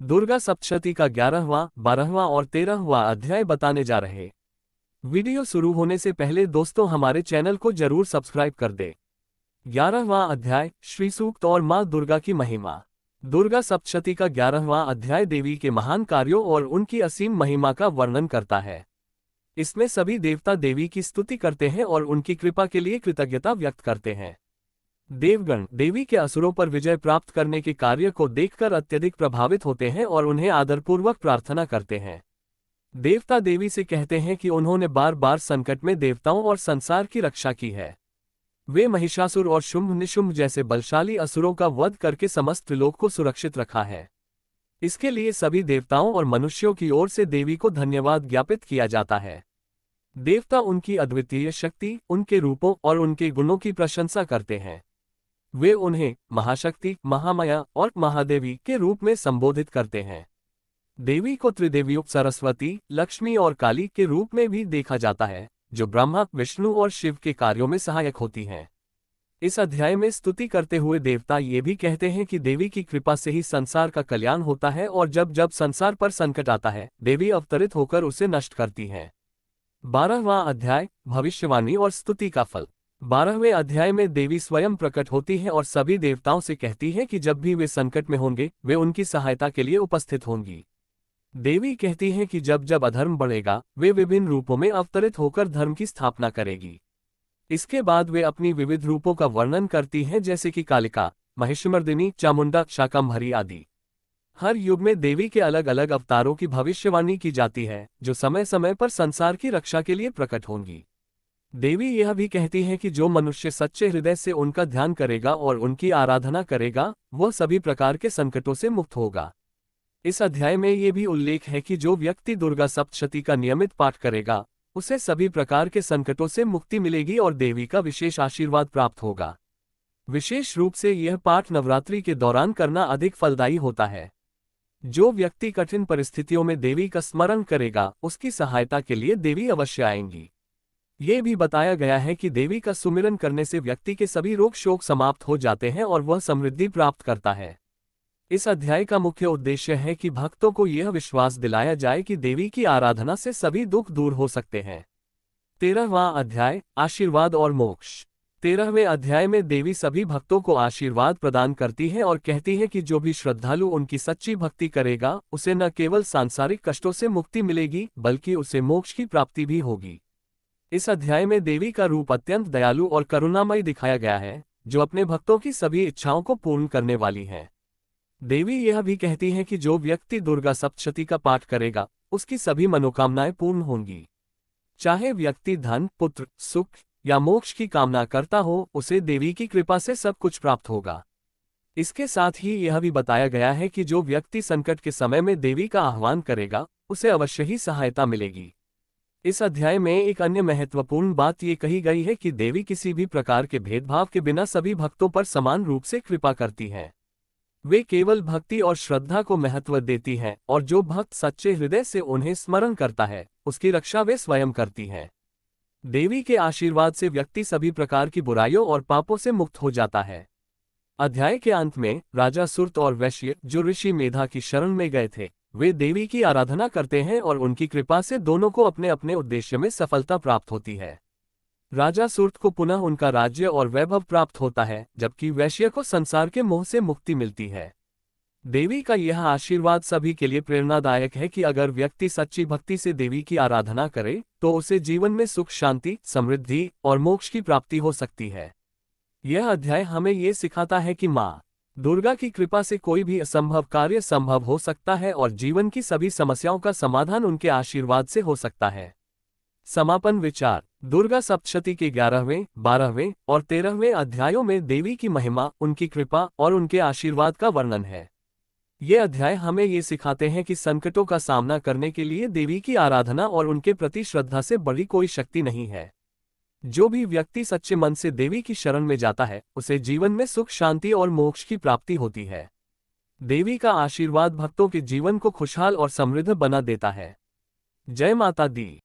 दुर्गा सप्तशती का 11वां, 12वां और 13वां अध्याय बताने जा रहे। वीडियो शुरू होने से पहले दोस्तों हमारे चैनल को जरूर सब्सक्राइब कर दे। 11वां अध्याय श्री सूक्त और मां दुर्गा की महिमा। दुर्गा सप्तशती का 11वां अध्याय देवी के महान कार्यों और उनकी असीम महिमा का वर्णन करता है। इसमें सभी देवता देवी की स्तुति करते हैं और उनकी कृपा के लिए कृतज्ञता व्यक्त करते हैं। देवगण देवी के असुरों पर विजय प्राप्त करने के कार्य को देखकर अत्यधिक प्रभावित होते हैं और उन्हें आदरपूर्वक प्रार्थना करते हैं। देवता देवी से कहते हैं कि उन्होंने बार बार संकट में देवताओं और संसार की रक्षा की है। वे महिषासुर और शुंभ निशुंभ जैसे बलशाली असुरों का वध करके समस्त त्रिलोक को सुरक्षित रखा है। इसके लिए सभी देवताओं और मनुष्यों की ओर से देवी को धन्यवाद ज्ञापित किया जाता है। देवता उनकी अद्वितीय शक्ति, उनके रूपों और उनके गुणों की प्रशंसा करते हैं। वे उन्हें महाशक्ति, महामाया और महादेवी के रूप में संबोधित करते हैं। देवी को त्रिदेवियों सरस्वती, लक्ष्मी और काली के रूप में भी देखा जाता है, जो ब्रह्मा, विष्णु और शिव के कार्यों में सहायक होती हैं। इस अध्याय में स्तुति करते हुए देवता ये भी कहते हैं कि देवी की कृपा से ही संसार का कल्याण होता है और जब जब संसार पर संकट आता है, देवी अवतरित होकर उसे नष्ट करती हैं। 12वां अध्याय भविष्यवाणी और स्तुति का फल। 12वें अध्याय में देवी स्वयं प्रकट होती है और सभी देवताओं से कहती है कि जब भी वे संकट में होंगे, वे उनकी सहायता के लिए उपस्थित होंगी। देवी कहती है कि जब जब अधर्म बढ़ेगा, वे विभिन्न रूपों में अवतरित होकर धर्म की स्थापना करेगी। इसके बाद वे अपनी विविध रूपों का वर्णन करती हैं, जैसे कि कालिका, महिषमर्दिनी, चामुंडा, शाकंभरी आदि। हर युग में देवी के अलग अलग अवतारों की भविष्यवाणी की जाती है, जो समय समय पर संसार की रक्षा के लिए प्रकट होंगी। देवी यह भी कहती है कि जो मनुष्य सच्चे हृदय से उनका ध्यान करेगा और उनकी आराधना करेगा, वह सभी प्रकार के संकटों से मुक्त होगा। इस अध्याय में यह भी उल्लेख है कि जो व्यक्ति दुर्गा सप्तशती का नियमित पाठ करेगा, उसे सभी प्रकार के संकटों से मुक्ति मिलेगी और देवी का विशेष आशीर्वाद प्राप्त होगा। विशेष रूप से यह पाठ नवरात्रि के दौरान करना अधिक फलदायी होता है। जो व्यक्ति कठिन परिस्थितियों में देवी का स्मरण करेगा, उसकी सहायता के लिए देवी अवश्य आएंगी। ये भी बताया गया है कि देवी का सुमिरन करने से व्यक्ति के सभी रोग शोक समाप्त हो जाते हैं और वह समृद्धि प्राप्त करता है। इस अध्याय का मुख्य उद्देश्य है कि भक्तों को यह विश्वास दिलाया जाए कि देवी की आराधना से सभी दुख दूर हो सकते हैं। 13वां अध्याय आशीर्वाद और मोक्ष। 13वें अध्याय में देवी सभी भक्तों को आशीर्वाद प्रदान करती है और कहती है कि जो भी श्रद्धालु उनकी सच्ची भक्ति करेगा, उसे न केवल सांसारिक कष्टों से मुक्ति मिलेगी, बल्कि उसे मोक्ष की प्राप्ति भी होगी। इस अध्याय में देवी का रूप अत्यंत दयालु और करुणामयी दिखाया गया है, जो अपने भक्तों की सभी इच्छाओं को पूर्ण करने वाली है। देवी यह भी कहती है कि जो व्यक्ति दुर्गा सप्तशती का पाठ करेगा, उसकी सभी मनोकामनाएं पूर्ण होंगी। चाहे व्यक्ति धन, पुत्र, सुख या मोक्ष की कामना करता हो, उसे देवी की कृपा से सब कुछ प्राप्त होगा। इसके साथ ही यह भी बताया गया है कि जो व्यक्ति संकट के समय में देवी का आह्वान करेगा, उसे अवश्य ही सहायता मिलेगी। इस अध्याय में एक अन्य महत्वपूर्ण बात ये कही गई है कि देवी किसी भी प्रकार के भेदभाव के बिना सभी भक्तों पर समान रूप से कृपा करती हैं। वे केवल भक्ति और श्रद्धा को महत्व देती हैं और जो भक्त सच्चे हृदय से उन्हें स्मरण करता है, उसकी रक्षा वे स्वयं करती हैं। देवी के आशीर्वाद से व्यक्ति सभी प्रकार की बुराइयों और पापों से मुक्त हो जाता है। अध्याय के अंत में राजा सुर्त और वैश्य, जो ऋषि मेधा की शरण में गए थे, वे देवी की आराधना करते हैं और उनकी कृपा से दोनों को अपने अपने उद्देश्य में सफलता प्राप्त होती है। राजा सुर्त को पुनः उनका राज्य और वैभव प्राप्त होता है, जबकि वैश्य को संसार के मोह से मुक्ति मिलती है। देवी का यह आशीर्वाद सभी के लिए प्रेरणादायक है कि अगर व्यक्ति सच्ची भक्ति से देवी की आराधना करे, तो उसे जीवन में सुख, शांति, समृद्धि और मोक्ष की प्राप्ति हो सकती है। यह अध्याय हमें ये सिखाता है कि माँ दुर्गा की कृपा से कोई भी असंभव कार्य संभव हो सकता है और जीवन की सभी समस्याओं का समाधान उनके आशीर्वाद से हो सकता है। समापन विचार। दुर्गा सप्तशती के 11वें, 12वें और 13वें अध्यायों में देवी की महिमा, उनकी कृपा और उनके आशीर्वाद का वर्णन है। ये अध्याय हमें ये सिखाते हैं कि संकटों का सामना करने के लिए देवी की आराधना और उनके प्रति श्रद्धा से बड़ी कोई शक्ति नहीं है। जो भी व्यक्ति सच्चे मन से देवी की शरण में जाता है, उसे जीवन में सुख, शांति और मोक्ष की प्राप्ति होती है। देवी का आशीर्वाद भक्तों के जीवन को खुशहाल और समृद्ध बना देता है। जय माता दी।